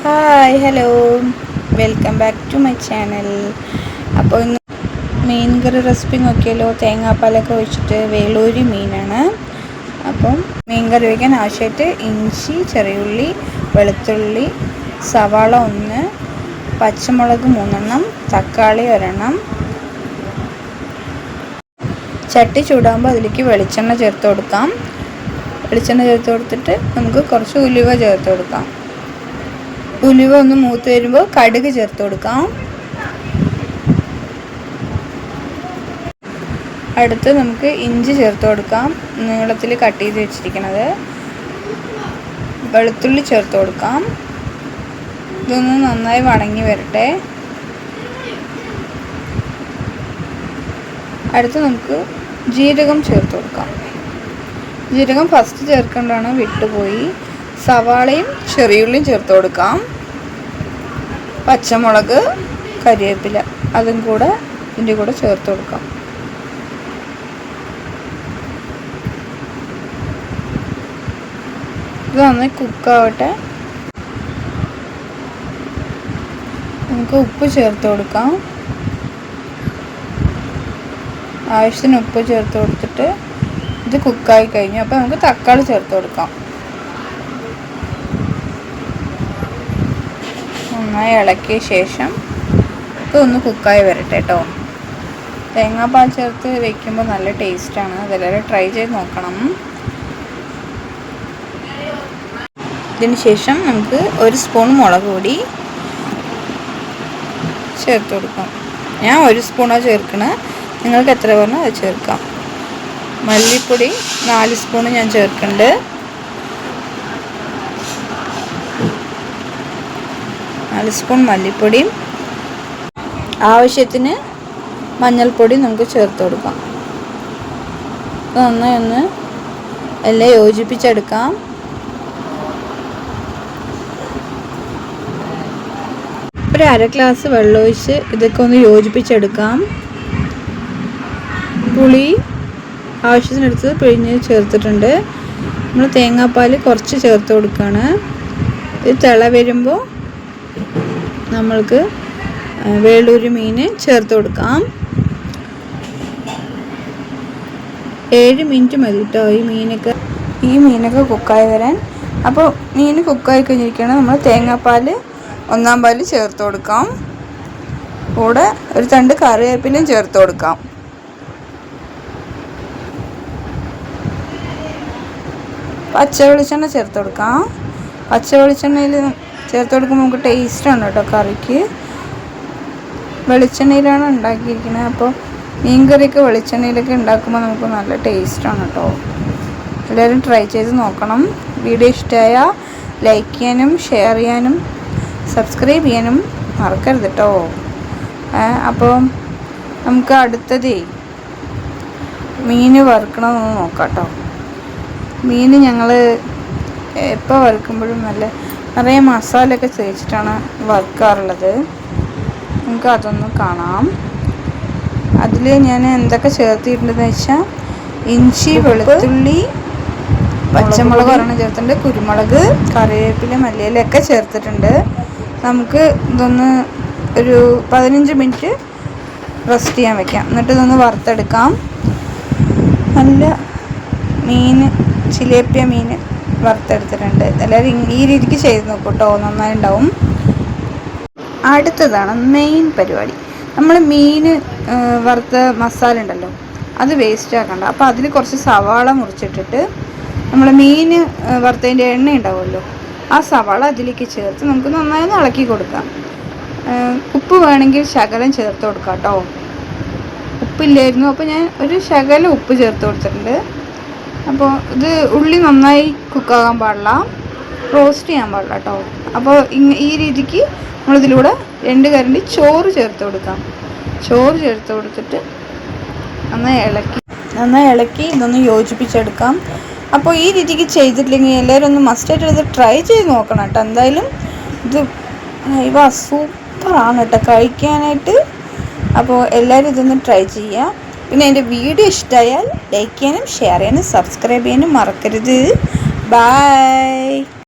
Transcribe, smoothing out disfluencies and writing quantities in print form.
Hi hello, welcome back to my channel. അപ്പോൾ ഇന്ന് മീൻ കറി recipe നോക്കിയല്ലോ. തേങ്ങാപ്പാലൊക്കെ ഒഴിച്ചിട്ട് വേളൂരി മീനാണ്. അപ്പം മീൻ കറി വയ്ക്കാൻ ആവശ്യമായിട്ട് ഇഞ്ചി, ചെറിയുള്ളി, വെളുത്തുള്ളി, സവാള 1, പച്ചമുളക് 3, തക്കാളി 1. ചട്ടി ചൂടാകുമ്പോൾ അതിലേക്ക് വെളിച്ചെണ്ണ ചേർത്ത് കൊടുക്കാം. വെളിച്ചെണ്ണ ചേർത്ത് കൊടുത്തിട്ട് നമുക്ക് കുറച്ച് ഉലുവ ചേർത്ത് കൊടുക്കാം. ഉലുവ ഒന്ന് മൂത്ത് വരുമ്പോൾ കടുക് ചേർത്ത് കൊടുക്കാം. അടുത്ത് നമുക്ക് ഇഞ്ചി ചേർത്ത് കൊടുക്കാം, നീളത്തിൽ കട്ട് ചെയ്ത് വെച്ചിരിക്കുന്നത്. വെളുത്തുള്ളി ചേർത്ത് കൊടുക്കാം. ഇതൊന്ന് നന്നായി വണങ്ങി വരട്ടെ. അടുത്ത് നമുക്ക് ജീരകം ചേർത്ത് കൊടുക്കാം. ജീരകം ഫസ്റ്റ് ചേർക്കേണ്ടതാണ്, വിട്ടുപോയി. സവാളയും ചെറിയുള്ളിയും ചേർത്ത് കൊടുക്കാം. പച്ചമുളക്, കരിവേപ്പില അതും കൂടെ ഇതിൻ്റെ കൂടെ ചേർത്ത് കൊടുക്കാം. ഇത് നന്നായി കുക്കാവട്ടെ. നമുക്ക് ഉപ്പ് ചേർത്ത് കൊടുക്കാം. ആവശ്യത്തിന് ഉപ്പ് ചേർത്ത് കൊടുത്തിട്ട് ഇത് കുക്കായി കഴിഞ്ഞു. അപ്പോൾ നമുക്ക് തക്കാളി ചേർത്ത് കൊടുക്കാം. നന്നായി ഇളക്കിയ ശേഷം ഇതൊന്ന് കുക്കായി വരട്ടെ കേട്ടോ. തേങ്ങാപ്പാൽ ചേർത്ത് വയ്ക്കുമ്പോൾ നല്ല ടേസ്റ്റാണ്. അതെല്ലാവരും ട്രൈ ചെയ്ത് നോക്കണം. ഇതിന് ശേഷം നമുക്ക് 1 സ്പൂൺ മുളക് പൊടി ചേർത്ത് കൊടുക്കാം. ഞാൻ 1 സ്പൂണാണ് ചേർക്കണത്, നിങ്ങൾക്ക് എത്ര പറഞ്ഞാൽ അത് ചേർക്കാം. മല്ലിപ്പൊടി 4 സ്പൂൺ ഞാൻ ചേർക്കുന്നുണ്ട്. സ്പൂൺ മല്ലിപ്പൊടിയും ആവശ്യത്തിന് മഞ്ഞൾപ്പൊടി നമുക്ക് ചേർത്ത് കൊടുക്കാം. നന്നായി ഒന്ന് എല്ലാം യോജിപ്പിച്ചെടുക്കാം. ഒരു 1/2 ഗ്ലാസ് വെള്ളമൊഴിച്ച് ഇതൊക്കെ ഒന്ന് യോജിപ്പിച്ചെടുക്കാം. പുളി ആവശ്യത്തിനെടുത്ത് പിഴിഞ്ഞ് ചേർത്തിട്ടുണ്ട്. നമ്മൾ തേങ്ങാപ്പാൽ കുറച്ച് ചേർത്ത് കൊടുക്കുകയാണ്. ഇത് തിള വരുമ്പോൾ നമ്മൾക്ക് വേളൂരി മീൻ ചേർത്ത് കൊടുക്കാം. 7 മിനിറ്റ് മതി കേട്ടോ ഈ മീനൊക്കെ കുക്കായി വരാൻ. അപ്പോൾ മീൻ കുക്കായി കഴിഞ്ഞിരിക്കുകയാണ്. നമ്മൾ തേങ്ങാപ്പാൽ 1-ാം പാൽ ചേർത്ത് കൊടുക്കാം. കൂടെ ഒരു തണ്ട് കറിവേപ്പിലയും ചേർത്ത് കൊടുക്കാം. പച്ച വെളിച്ചെണ്ണ ചേർത്ത് കൊടുക്കാം. പച്ച വെളിച്ചെണ്ണയിൽ ചേർത്ത് കൊടുക്കുമ്പോൾ നമുക്ക് ടേസ്റ്റാണ് കേട്ടോ കറിക്ക്. വെളിച്ചെണ്ണയിലാണ് ഉണ്ടാക്കിയിരിക്കുന്നത്. അപ്പോൾ മീൻ കറിയൊക്കെ വെളിച്ചെണ്ണയിലൊക്കെ ഉണ്ടാക്കുമ്പോൾ നമുക്ക് നല്ല ടേസ്റ്റാണ് കേട്ടോ. എല്ലാവരും ട്രൈ ചെയ്ത് നോക്കണം. വീഡിയോ ഇഷ്ടമായാൽ ലൈക്ക് ചെയ്യാനും ഷെയർ ചെയ്യാനും സബ്സ്ക്രൈബ് ചെയ്യാനും മറക്കരുത് കേട്ടോ. അപ്പോൾ നമുക്ക് അടുത്തതേ മീൻ വറുക്കണമെന്ന് നോക്കാം കേട്ടോ. മീൻ ഞങ്ങൾ എപ്പോൾ വറുക്കുമ്പോഴും നിറയെ മസാലയൊക്കെ തേച്ചിട്ടാണ് വറുക്കാറുള്ളത്. നമുക്ക് അതൊന്ന് കാണാം. അതിൽ ഞാൻ എന്തൊക്കെ ചേർത്തിട്ടുണ്ടെന്ന് വെച്ചാൽ ഇഞ്ചി, വെളുത്തുള്ളി, പച്ചമുളക് 1 ചേർത്തിട്ടുണ്ട്, കുരുമുളക്, കറിവേപ്പില, മല്ലിയിലൊക്കെ ചേർത്തിട്ടുണ്ട്. നമുക്ക് ഇതൊന്ന് ഒരു 15 മിനിറ്റ് റെസ്റ്റ് ചെയ്യാൻ വെക്കാം. എന്നിട്ട് ഇതൊന്ന് വറുത്തെടുക്കാം. നല്ല മീൻ, ചിലേപ്പിയ മീൻ വറുത്തെടുത്തിട്ടുണ്ട്. എല്ലാവരും ഈ രീതിക്ക് ചെയ്ത് നോക്കൂ കേട്ടോ, നന്നായി ഉണ്ടാവും. അടുത്തതാണ് മെയിൻ പരിപാടി. നമ്മൾ മീൻ വറുത്ത മസാല ഉണ്ടല്ലോ, അത് വേസ്റ്റ് ആക്കണ്ട. അപ്പോൾ അതിൽ കുറച്ച് സവാള മുറിച്ചിട്ടിട്ട് നമ്മൾ മീൻ വറുത്തതിൻ്റെ എണ്ണ ഉണ്ടാവുമല്ലോ, ആ സവാള അതിലേക്ക് ചേർത്ത് നമുക്ക് നന്നായി ഒന്ന് ഇളക്കി കൊടുക്കാം. ഉപ്പ് വേണമെങ്കിൽ ശകലം ചേർത്ത് കൊടുക്കാം കേട്ടോ. ഉപ്പില്ലായിരുന്നു, അപ്പോൾ ഞാൻ ഒരു ശകലം ഉപ്പ് ചേർത്ത് കൊടുത്തിട്ടുണ്ട്. അപ്പോൾ ഇത് ഉള്ളി നന്നായി കുക്കാകാൻ പാടില്ല, റോസ്റ്റ് ചെയ്യാൻ പാടില്ല കേട്ടോ. അപ്പോൾ ഈ രീതിക്ക് നമ്മളിതിലൂടെ 2 കരണ്ടി ചോറ് ചേർത്ത് കൊടുക്കാം. ചോറ് ചേർത്ത് കൊടുത്തിട്ട് നന്നായി ഇളക്കി ഇതൊന്ന് യോജിപ്പിച്ചെടുക്കാം. അപ്പോൾ ഈ രീതിക്ക് ചെയ്തിട്ടില്ലെങ്കിൽ എല്ലാവരും ഒന്ന് മസ്റ്റായിട്ട് ഇത് ട്രൈ ചെയ്ത് നോക്കണം കേട്ടോ. എന്തായാലും ഇത് സൂപ്പറാണ് കേട്ടോ കഴിക്കാനായിട്ട്. അപ്പോൾ എല്ലാവരും ഇതൊന്ന് ട്രൈ ചെയ്യുക. പിന്നെ എൻ്റെ വീഡിയോ ഇഷ്ടമായാൽ ലൈക്ക് ചെയ്യാനും ഷെയർ ചെയ്യാനും സബ്സ്ക്രൈബ് ചെയ്യാനും മറക്കരുത്. ബൈ.